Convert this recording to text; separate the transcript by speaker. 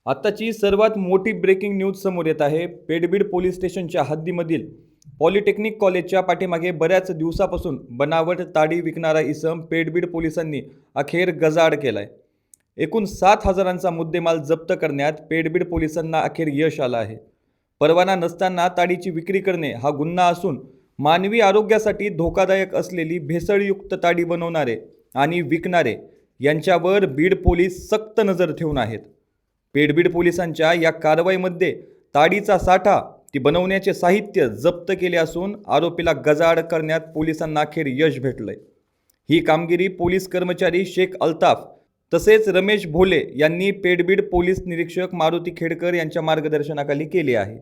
Speaker 1: आताची सर्वात मोठी ब्रेकिंग न्यूज समोर येत आहे। पेडबीड पोलीस स्टेशनच्या हद्दीमधील पॉलिटेक्निक कॉलेजच्या पाठीमागे बऱ्याच दिवसापासून बनावट ताडी विकणारा इसम पेडबीड पोलिसांनी अखेर गजाआड केलाय। एकूण 7,000चा मुद्देमाल जप्त करण्यात पेडबीड पोलिसांना अखेर यश आलं आहे। परवाना नसताना ताडीची विक्री करणे हा गुन्हा असून मानवी आरोग्यासाठी धोकादायक असलेली भेसळयुक्त ताडी बनवणारे आणि विकणारे यांच्यावर बीड पोलीस सक्त नजर ठेवून आहेत। पेडबीड पोलिसांच्या या कारवाईमध्ये ताडीचा साठा ती बनवण्याचे साहित्य जप्त केले असून आरोपीला गजाआड करण्यात पोलिसांना अखेर यश भेटलंय। ही कामगिरी पोलीस कर्मचारी शेख अल्ताफ तसेच रमेश भोले यांनी पेडबीड पोलीस निरीक्षक मारुती खेडकर यांच्या मार्गदर्शनाखाली केली आहे।